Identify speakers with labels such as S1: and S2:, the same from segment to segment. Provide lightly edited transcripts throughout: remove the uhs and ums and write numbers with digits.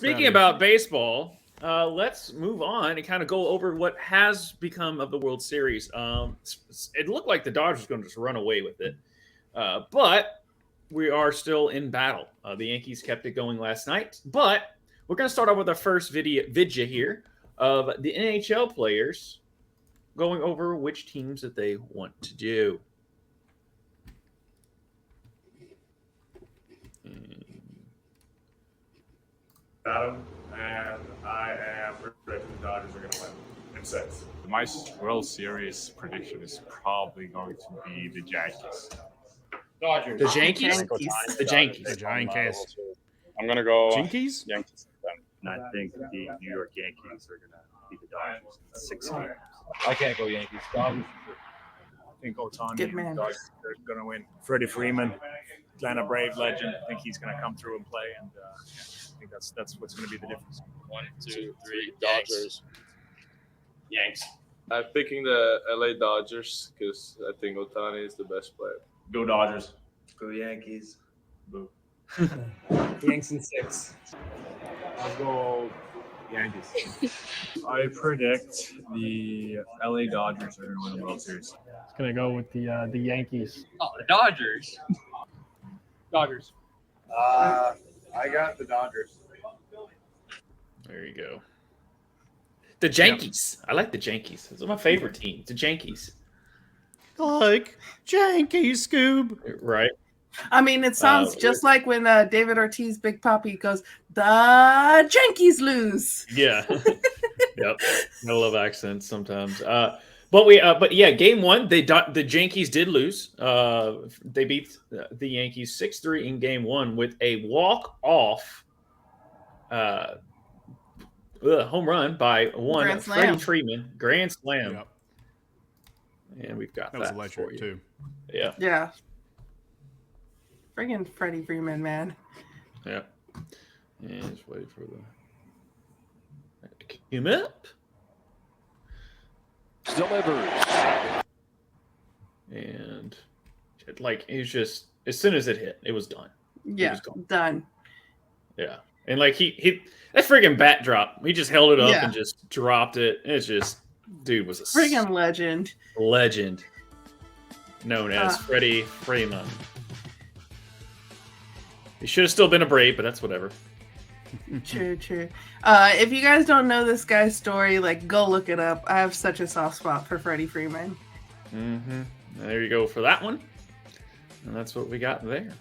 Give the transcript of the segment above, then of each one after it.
S1: Speaking about baseball, let's move on and kind of go over what has become of the World Series. It looked like the Dodgers were going to just run away with it, but we are still in battle. The Yankees kept it going last night, but we're going to start off with our first video here of the NHL players going over which teams that they want to do.
S2: Adam, and I am predicting the Dodgers are going to win in 6.
S3: My World Series prediction is probably going to be the Yankees.
S1: Dodgers. The Yankees? The Yankees.
S4: The Yankees.
S3: I'm going to go
S4: Yankees?
S3: Yankees.
S5: And I think the New York Yankees are going to beat the Dodgers in 6 games.
S6: I can't go Yankees. Dodgers.
S2: I think Ohtani
S7: Good
S2: and
S7: man.
S2: the Dodgers are going to win. Freddie Freeman, Atlanta Brave legend. I think he's going to come through and play, and I think that's what's going to be the difference.
S6: 1, 2, 3. Dodgers.
S3: Yanks.
S8: I'm picking the LA Dodgers because I think Ohtani is the best player.
S2: Go Dodgers.
S5: Go Yankees.
S2: Boo.
S6: Yanks in 6.
S2: I'll go Yankees.
S3: I predict the LA Dodgers are going to win the World Series.
S4: It's gonna go with the Yankees.
S6: Oh, the Dodgers.
S1: Dodgers.
S5: I got the Dodgers.
S1: There you go. The Yankees. I like the Yankees. Those are my favorite teams. The Yankees.
S4: Like Yankees, Scoob.
S1: Right.
S7: I mean, it sounds just like when David Ortiz, Big Papi, goes, the Yankees lose.
S1: Yeah. Yep. I love accents sometimes. But yeah, game 1, the Yankees did lose. They beat the Yankees 6-3 in game 1 with a walk-off home run by one
S7: Grand
S1: Freddie
S7: slam.
S1: Freeman. Grand slam.
S4: Yep.
S1: And we've got
S4: That was
S1: for
S4: electric
S1: you.
S4: too.
S1: Yeah.
S7: Yeah. Friggin' Freddie Freeman, man.
S1: Yeah. And just wait for the come up.
S6: Delivers.
S1: And it was just as soon as it hit, it was done.
S7: Yeah,
S1: was gone.
S7: done.
S1: Yeah. And he that friggin' bat drop. He just held it up
S7: Yeah.
S1: and just dropped it. It's just dude was a
S7: Friggin' legend.
S1: legend known as Freddie Freeman. He should have still been a Brave, but that's whatever.
S7: True. If you guys don't know this guy's story, go look it up. I have such a soft spot for Freddie Freeman.
S1: Mm-hmm. There you go for that one. And that's what we got there.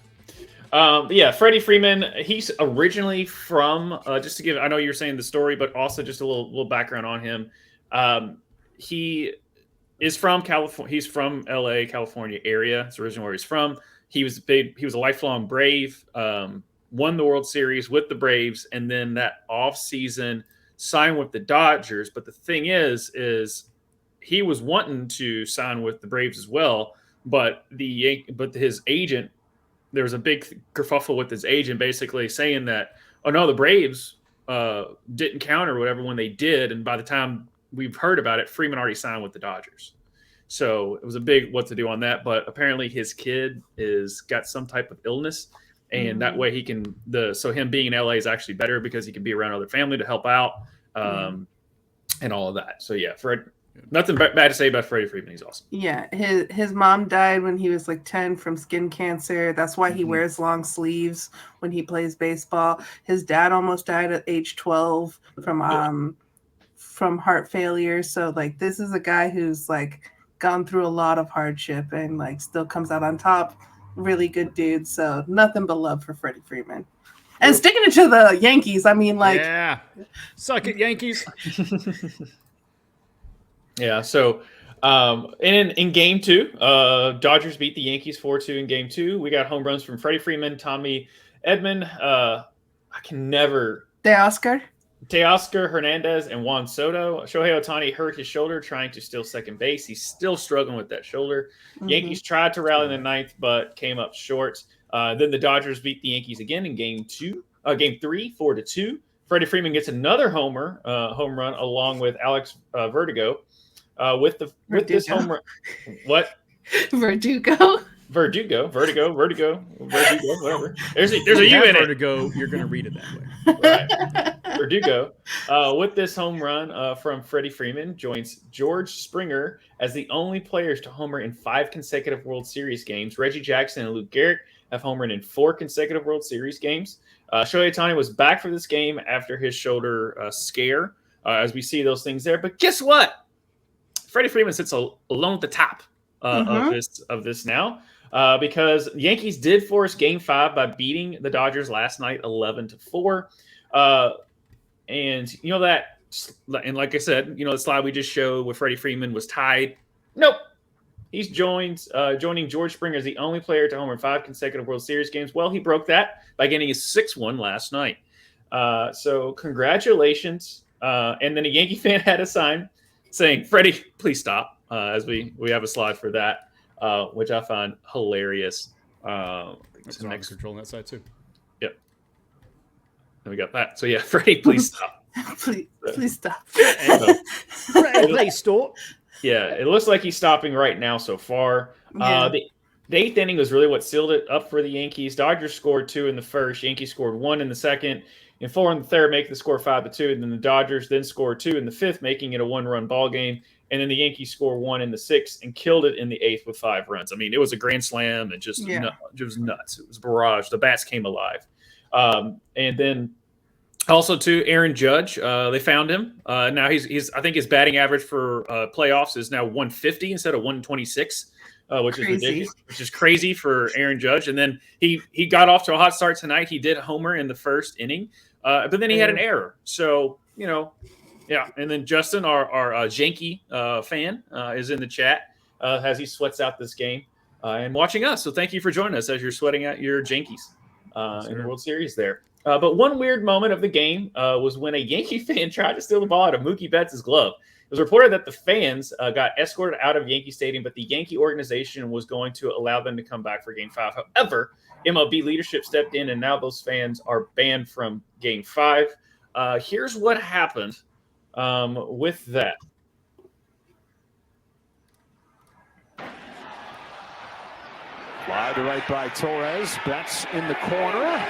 S1: Yeah, Freddie Freeman, he's originally from, just to give, I know you're saying the story, but also just a little background on him. He is from California. He's from LA, California area. That's originally where he's from. He was a lifelong Brave, won the World Series with the Braves, and then that off season signed with the Dodgers. But the thing is he was wanting to sign with the Braves as well, but his agent, there was a big kerfuffle with his agent, basically saying that, oh no, the Braves didn't count or whatever when they did, and by the time we've heard about it, Freeman already signed with the Dodgers. So it was a big what to do on that. But apparently his kid got some type of illness, and that way so him being in LA is actually better because he can be around other family to help out, and all of that. So yeah, nothing bad to say about Freddie Freeman. He's awesome.
S7: Yeah, his mom died when he was 10 from skin cancer. That's why he wears long sleeves when he plays baseball. His dad almost died at age 12 from heart failure. So this is a guy who's gone through a lot of hardship and still comes out on top. Really good dude. So nothing but love for Freddie Freeman. And sticking it to the Yankees, I mean,
S4: yeah, suck it, Yankees.
S1: Yeah. So, in game 2, Dodgers beat the Yankees 4-2 in game 2. We got home runs from Freddie Freeman, Tommy Edman. I can never. Teoscar Hernandez and Juan Soto. Shohei Ohtani hurt his shoulder trying to steal second base. He's still struggling with that shoulder. Yankees tried to rally in the 9th, but came up short. Then the Dodgers beat the Yankees again in game 3, 4-2. Freddie Freeman gets another home run along with Alex Verdugo. With this home run, what?
S7: Verdugo,
S1: whatever. There's a U in it.
S4: Vertigo, you're gonna read it that way.
S1: Right. Verdugo, with this home run from Freddie Freeman, joins George Springer as the only players to homer in 5 consecutive World Series games. Reggie Jackson and Luke Garrett have homered in 4 consecutive World Series games. Shohei Ohtani was back for this game after his shoulder scare, as we see those things there. But guess what? Freddie Freeman sits alone at the top of this now. Because Yankees did force Game 5 by beating the Dodgers last night 11-4. And you know that, and like I said, the slide we just showed with Freddie Freeman was tied. Nope. He's joining George Springer as the only player to homer in 5 consecutive World Series games. Well, he broke that by getting his 6th one last night. So congratulations. And then a Yankee fan had a sign saying, "Freddie, please stop," as we have a slide for that. Which I find hilarious.
S4: That's next control on that side too.
S1: Yep. And we got that. So yeah, Freddie, please stop.
S7: please stop.
S4: Please stop.
S1: Yeah, it looks like he's stopping right now so far.
S7: Yeah.
S1: The 8th inning was really what sealed it up for the Yankees. Dodgers scored 2 in the first. Yankees scored 1 in the second. And 4 in the third, making the score 5-2. And then the Dodgers then scored 2 in the 5th, making it a 1-run ball game. And then the Yankees score 1 in the 6th and killed it in the 8th with 5 runs. I mean, it was a grand slam and just it was nuts. It was a barrage. The bats came alive. And then also to Aaron Judge, they found him. Now he's I think his batting average for playoffs is now 150 instead of 126, which is ridiculous, which is crazy for Aaron Judge. And then he got off to a hot start tonight. He did homer in the first inning, but then he had an error. So yeah, and then Justin, our Yankee fan, is in the chat as he sweats out this game and watching us. So thank you for joining us as you're sweating out your Yankees in the World Series there. But one weird moment of the game was when a Yankee fan tried to steal the ball out of Mookie Betts' glove. It was reported that the fans got escorted out of Yankee Stadium, but the Yankee organization was going to allow them to come back for Game 5. However, MLB leadership stepped in, and now those fans are banned from Game 5. Here's what happened with that.
S9: Fly to right by Torres. Betts in the corner.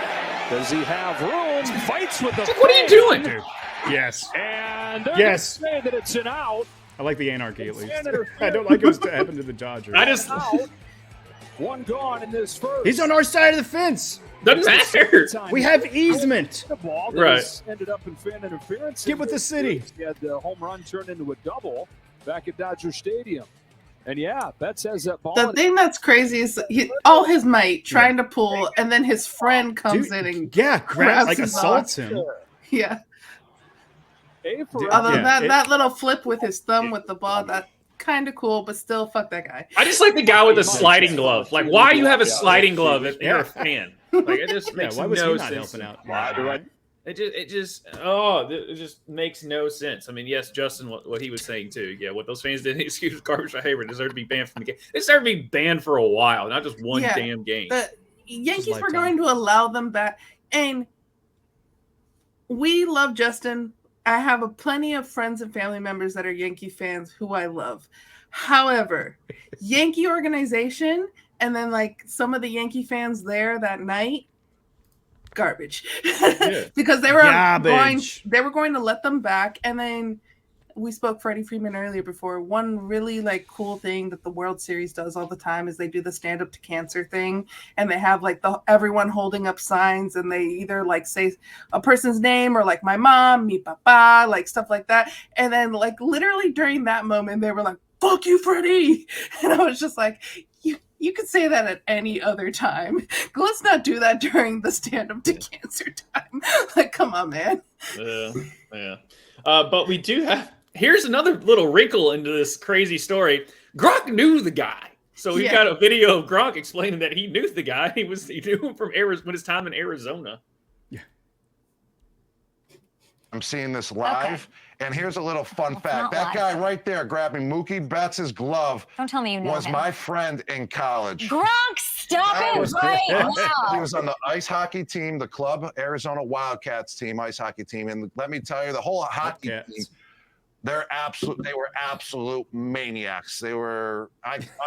S9: Does he have room? Fights with the.
S1: What are you doing?
S4: Dude. Yes.
S9: And say that it's an out.
S4: I like the anarchy at least. I don't like what's happened to the Dodgers.
S1: I just
S9: out. One gone in this first.
S4: He's on our side of the fence.
S1: Doesn't matter.
S4: We have easement.
S9: The ball that
S1: Right.
S9: ended up in fan interference.
S4: Get with the city.
S9: He had the home run turned into a double back at Dodger Stadium. And yeah, Betts has that ball.
S7: The thing that's crazy is all his might trying to pull, and then his friend comes in and grabs
S4: like
S7: his
S4: assaults
S7: arm.
S4: him.
S7: Yeah.
S9: For
S7: Although that little flip with his thumb with the ball, that kind of cool, but still, fuck that guy.
S1: I just like the guy with the sliding glove. Like, why you have a sliding glove if you're a fan? Like, it just makes
S4: why was
S1: no
S4: he not
S1: sense.
S4: helping out?
S1: It just makes no sense. I mean, yes, Justin, what he was saying too. Yeah, what those fans didn't excuse garbage behavior deserve to be banned from the game. They deserve to be banned for a while, not just one damn game.
S7: The Yankees were going to allow them back, and we love Justin. I have plenty of friends and family members that are Yankee fans who I love. However, Yankee organization and then like some of the Yankee fans there that night, garbage. Because they were going to let them back. And then we spoke Freddie Freeman earlier before. One really like cool thing that the World Series does all the time is they do the stand up to cancer thing, and they have like everyone holding up signs, and they either like say a person's name or like my mom, mi papa, like stuff like that. And then like literally during that moment, they were like, "Fuck you, Freddie," and I was just like, You could say that at any other time. Let's not do that during the stand up to cancer time. Like, come on, man.
S1: Yeah. But we do have. Here's another little wrinkle into this crazy story. Gronk knew the guy. So we got a video of Gronk explaining that he knew the guy. He knew him from when his time in Arizona.
S4: Yeah.
S10: I'm seeing this live. Okay. And here's a little fun fact. That guy right there grabbing Mookie Betts' glove
S11: Don't tell me you know
S10: was
S11: him.
S10: my friend in college.
S11: Gronk, stop it right now.
S10: He was on the ice hockey team, the club Arizona Wildcats team, ice hockey team. And let me tell you, the whole hockey team, they were absolute maniacs. They were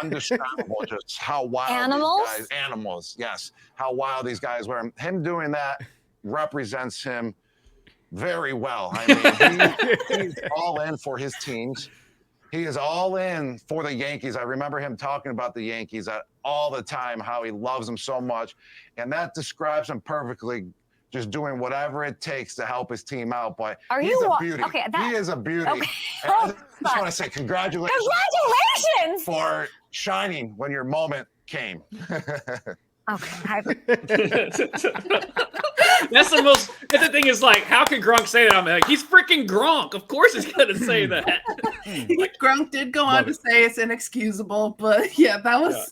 S10: undescribable just how wild these guys, animals, yes, how wild these guys were. Him doing that represents him very well. I mean, he's all in for his teams. He is all in for the Yankees. I remember him talking about the Yankees all the time, how he loves them so much. And that describes him perfectly, just doing whatever it takes to help his team out. But he's a beauty.
S11: Okay,
S10: he is a beauty.
S11: Okay.
S10: And I just want to say congratulations for shining when your moment came.
S11: Okay.
S1: That's the most. The thing is, like, how can Gronk say that? I'm like, he's freaking Gronk. Of course, he's gonna say that.
S7: Gronk did go on to say it's inexcusable, but yeah, that was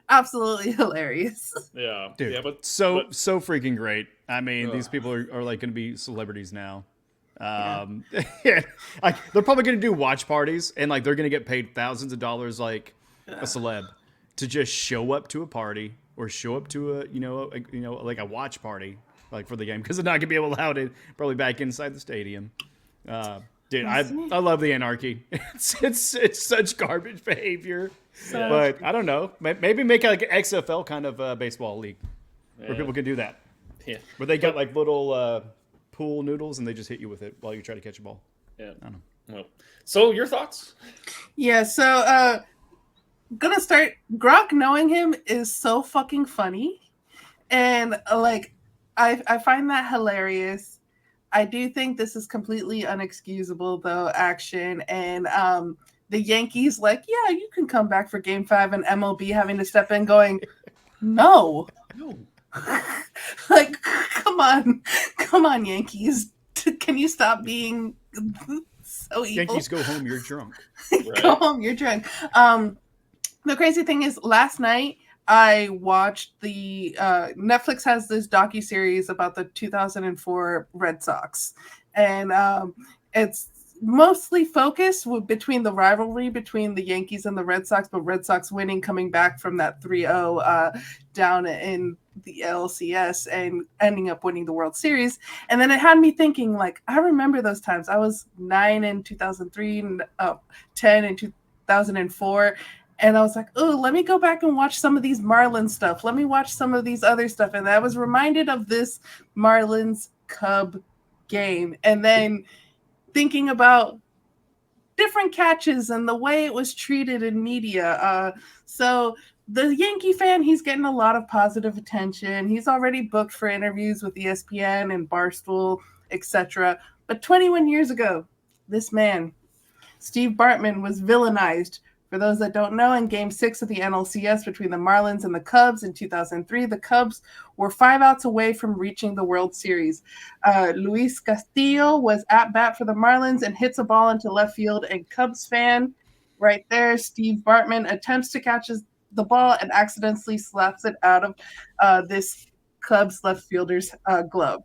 S7: absolutely hilarious.
S1: Yeah,
S4: dude.
S1: Yeah, but
S4: so freaking great. I mean, these people are like going to be celebrities now. Like they're probably going to do watch parties, and like they're going to get paid thousands of dollars, like a celeb, to just show up to a party or show up to a like a watch party, like for the game, because they're not going to be allowed it probably back inside the stadium. Dude, I love the anarchy. It's such garbage behavior. But I don't know. Maybe make like an XFL kind of baseball league where people can do that.
S1: Yeah.
S4: Where they got like little pool noodles and they just hit you with it while you try to catch a ball.
S1: Yeah.
S4: I don't know.
S1: Well, so your thoughts?
S7: Yeah, so gonna start. Gronk, knowing him is so fucking funny. And like I find that hilarious. I do think this is completely unexcusable, though, action. And the Yankees, like, yeah, you can come back for Game 5, and MLB having to step in going, no. Like, come on, Yankees. Can you stop being so evil?
S4: Yankees, go home, you're drunk.
S7: Go home, you're drunk. The crazy thing is, last night, I watched the Netflix has this docuseries about the 2004 Red Sox, and it's mostly focused between the rivalry between the Yankees and the Red Sox, but Red Sox winning, coming back from that 3-0 down in the LCS and ending up winning the World Series. And then it had me thinking, like, I remember those times. I was 9 in 2003 and 10 in 2004. And I was like, oh, let me go back and watch some of these Marlins stuff. Let me watch some of these other stuff. And I was reminded of this Marlins Cub game. And then thinking about different catches and the way it was treated in media. So the Yankee fan, he's getting a lot of positive attention. He's already booked for interviews with ESPN and Barstool, etc. But 21 years ago, this man, Steve Bartman, was villainized. For those that don't know, in Game 6 of the NLCS between the Marlins and the Cubs in 2003, the Cubs were 5 outs away from reaching the World Series. Luis Castillo was at bat for the Marlins and hits a ball into left field, and Cubs fan right there, Steve Bartman, attempts to catch the ball and accidentally slaps it out of this Cubs left fielder's glove.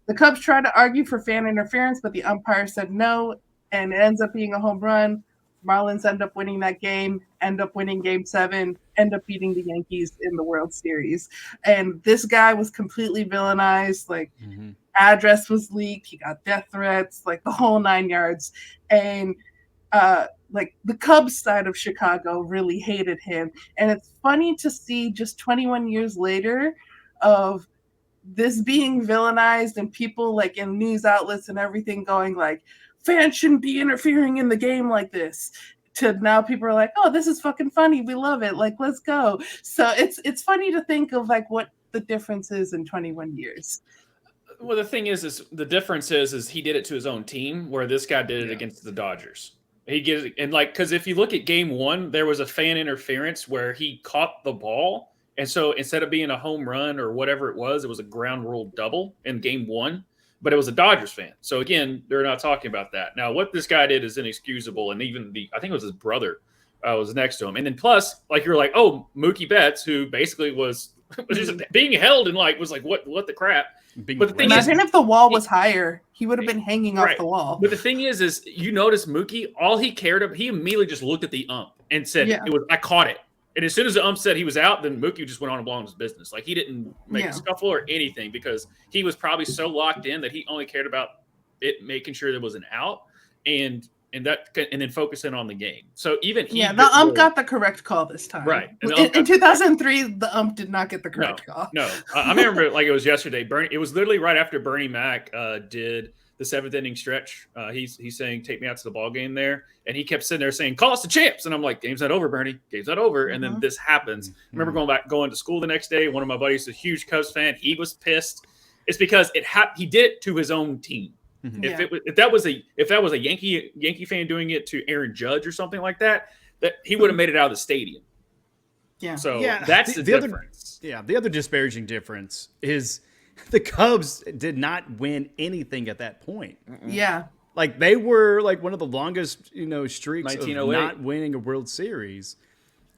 S7: The Cubs tried to argue for fan interference, but the umpire said no, and it ends up being a home run. Marlins end up winning that game, end up winning Game 7, end up beating the Yankees in the World Series. And this guy was completely villainized. Like, address was leaked. He got death threats, like the whole 9 yards. And like the Cubs side of Chicago really hated him. And it's funny to see just 21 years later of this being villainized and people like in news outlets and everything going like, fans shouldn't be interfering in the game like this, to now people are like, oh, this is fucking funny. We love it. Like, let's go. So it's funny to think of like what the difference is in 21 years.
S1: Well, the thing is the difference is he did it to his own team, where this guy did it against the Dodgers. He gets it, and like, because if you look at Game 1, there was a fan interference where he caught the ball, and so instead of being a home run or whatever it was a ground rule double in Game 1. But it was a Dodgers fan. So, again, they're not talking about that. Now, what this guy did is inexcusable. And even I think it was his brother was next to him. And then plus, like, you're like, oh, Mookie Betts, who basically was just being held and, like, was like, what the crap? But the thing
S7: Imagine if the wall was higher. He would have been hanging off the wall.
S1: But the thing is you notice Mookie, all he cared about, he immediately just looked at the ump and said, I caught it. And as soon as the ump said he was out, then Mookie just went on and blown his business. Like, he didn't make a scuffle or anything, because he was probably so locked in that he only cared about it, making sure there was an out and then focusing on the game. So even
S7: the ump got the correct call this time.
S1: Right.
S7: In 2003, the ump did not get the correct call.
S1: No. I remember like it was yesterday. It was literally right after Bernie Mac did the 7th inning stretch. He's saying, "Take me out to the ball game there," and he kept sitting there saying, "Call us the champs," and I'm like, "Game's not over, Bernie. Game's not over." And then this happens. I remember going to school the next day. One of my buddies, a huge Cubs fan, he was pissed. It's because he did it to his own team. If that was a Yankee fan doing it to Aaron Judge or something like that he would have made it out of the stadium.
S7: Yeah.
S1: So that's the difference.
S4: The other disparaging difference is the Cubs did not win anything at that point.
S7: Yeah.
S4: Like they were like one of the longest, streaks of
S1: 1908.
S4: not winning a World Series.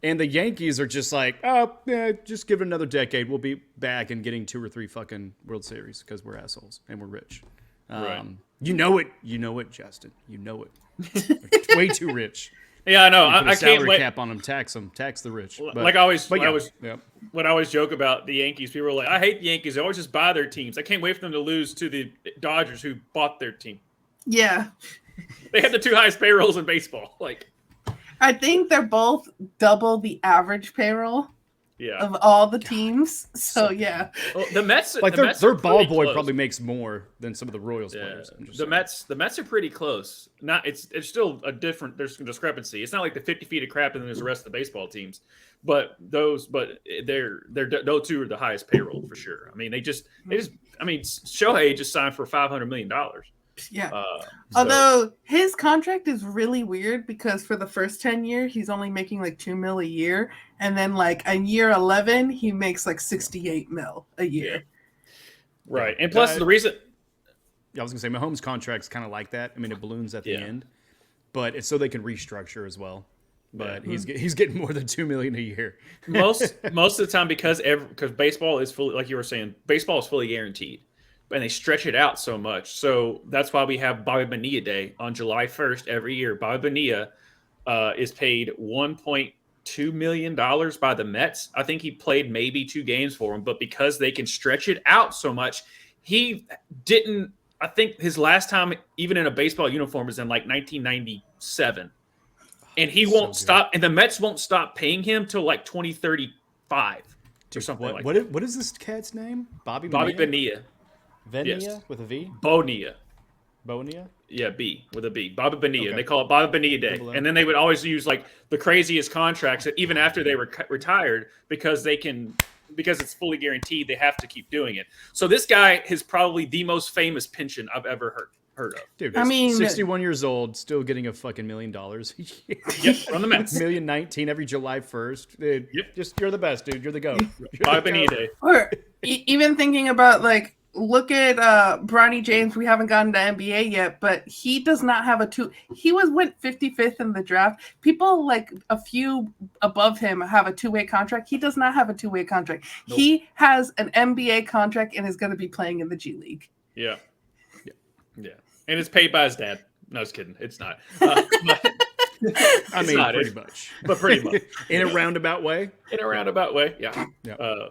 S4: And the Yankees are just like, oh, yeah, just give it another decade. We'll be back and getting 2 or 3 fucking World Series because we're assholes and we're rich.
S1: Right.
S4: You know it, Justin. You know it. Way too rich.
S1: Yeah, I know.
S4: I
S1: can't wait.
S4: Cap on them, tax the rich. But,
S1: When I always joke about the Yankees, people are like, "I hate the Yankees. They always just buy their teams. I can't wait for them to lose to the Dodgers, who bought their team."
S7: Yeah.
S1: They have the 2 highest payrolls in baseball.
S7: I think they're both double the average payroll of all the teams. So yeah.
S1: Well, the Mets,
S4: their ball boy close. Probably makes more than some of the Royals players.
S1: The Mets are pretty close. It's still a different. There's some discrepancy. It's not like the 50 feet of crap and then there's the rest of the baseball teams, but those 2 are the highest payroll for sure. I mean, Shohei just signed for $500 million.
S7: Yeah. Although his contract is really weird because for the first 10 years he's only making like $2 million a year, and then like in year 11 he makes like $68 million a year.
S1: Yeah. Right, and plus the reason.
S4: I was gonna say Mahomes' contract's kind of like that. I mean, it balloons at the end, but it's so they can restructure as well. But he's getting more than $2 million a year.
S1: most of the time because baseball is fully, like you were saying, baseball is fully guaranteed. And they stretch it out so much. So that's why we have Bobby Bonilla Day on July 1st every year. Bobby Bonilla is paid $1.2 million by the Mets. I think he played maybe 2 games for them, but because they can stretch it out so much, he didn't. I think his last time, even in a baseball uniform, is in like 1997. And he won't stop. And the Mets won't stop paying him till like 2035 or something like that.
S4: What is this cat's name? Bobby
S1: Bonilla.
S4: Bonilla with a V?
S1: Bonilla.
S4: Yeah,
S1: B with a B. Bobby Bonilla. Okay. They call it Bobby Bonilla Day. And then they would always use like the craziest contracts that even after they were retired because it's fully guaranteed, they have to keep doing it. So this guy is probably the most famous pension I've ever heard of.
S4: Dude, I mean, 61 years old, still getting a fucking $1 million a year.
S1: Yep, from the Mets.
S4: $1,019,000 every July 1st. Dude, you're the best, dude. You're the GOAT.
S1: Bobby Bonilla Day.
S7: Or even thinking about like, look at Bronny James. We haven't gotten to NBA yet, but he does not have he went 55th in the draft. People like a few above him have a 2-way contract. He does not have a 2-way contract. Nope. He has an NBA contract and is going to be playing in the G League.
S1: Yeah. And it's paid by his dad. No, I was kidding. It's not.
S4: I mean, pretty much.
S1: But pretty much.
S4: In a roundabout way?
S1: In a roundabout way, yeah.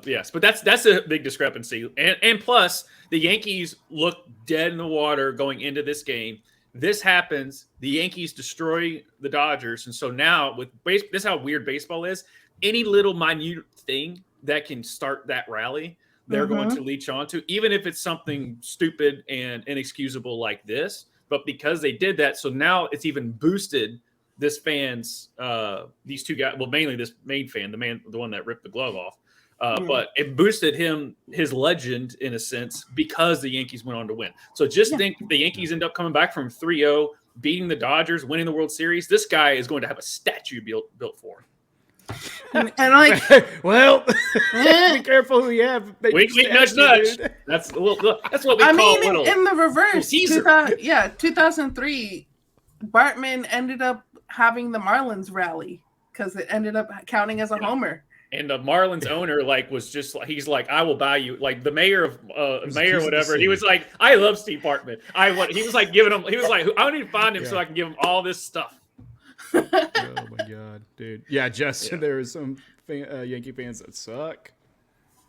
S1: Yes, but that's a big discrepancy. And plus, the Yankees look dead in the water going into this game. This happens. The Yankees destroy the Dodgers. And so now, this is how weird baseball is. Any little minute thing that can start that rally, they're going to leech onto, even if it's something stupid and inexcusable like this. But because they did that, so now it's even boosted this fan's these 2 guys, well, mainly this main fan, the one that ripped the glove off, but it boosted his legend in a sense because the Yankees went on to win. So just think the Yankees end up coming back from 3-0, beating the Dodgers, winning the World Series. This guy is going to have a statue built for him.
S7: And like,
S4: well, be careful who you have.
S1: Wink, nudge. That's what we call little.
S7: In the reverse, 2003, Bartman ended up having the Marlins rally because it ended up counting as a homer.
S1: And the Marlins owner was just he's like, I will buy you, like the mayor of whatever. He was like, I love Steve Bartman. He was like giving him. He was like, I need to find him so I can give him all this stuff.
S4: Oh my god, dude. Yeah, Justin, there are some Yankee fans that suck.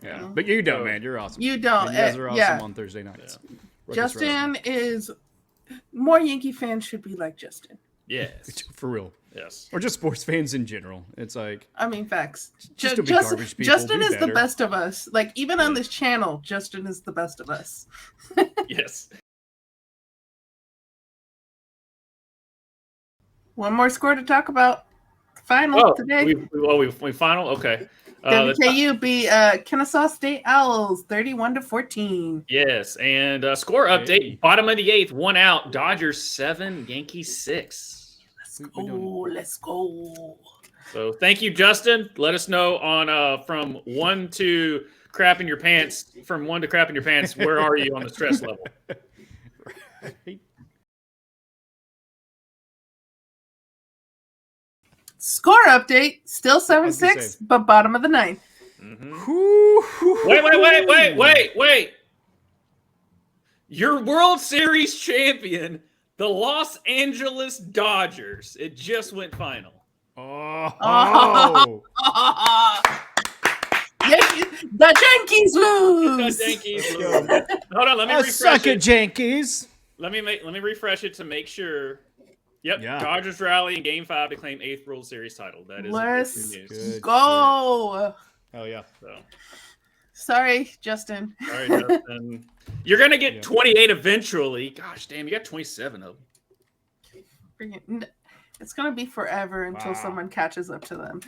S4: Yeah, but you don't, man. You're awesome.
S7: You don't.
S4: And you guys are awesome on Thursday nights.
S7: Yeah. Justin is more Yankee fans should be like Justin.
S1: Yes,
S4: for real.
S1: Yes,
S4: or just sports fans in general. It's like,
S7: I mean, facts.
S4: Justin
S7: is the best of us. Like even on this channel, Justin is the best of us.
S1: Yes.
S7: One more score to talk about. Final today.
S1: We final? Okay.
S7: WKU beat Kennesaw State Owls 31-14.
S1: Yes, and score update. Bottom of the 8th, 1 out. Dodgers 7, Yankees 6.
S7: Let's go.
S1: So thank you, Justin. Let us know on from 1 to crap in your pants. From 1 to crap in your pants, where are you on the stress level?
S4: Right.
S7: Score update. Still 7-6, but bottom of the 9th.
S1: Wait. Your World Series champion, the Los Angeles Dodgers. It just went final.
S4: Oh.
S7: The Yankees lose.
S1: The Yankees lose. Hold on, let me refresh
S4: suck
S1: it.
S4: Yankees.
S1: Let me refresh it to make sure. Yep,
S4: Yeah.
S1: Dodgers rally in Game 5 to claim 8th World Series title. That is
S7: Let's
S1: news.
S7: go.
S4: Hell yeah.
S1: So.
S7: Sorry, Justin.
S1: Sorry, Justin. You're gonna get 28 eventually. Gosh, damn, you got 27 of them.
S7: It's gonna be forever until someone catches up to them.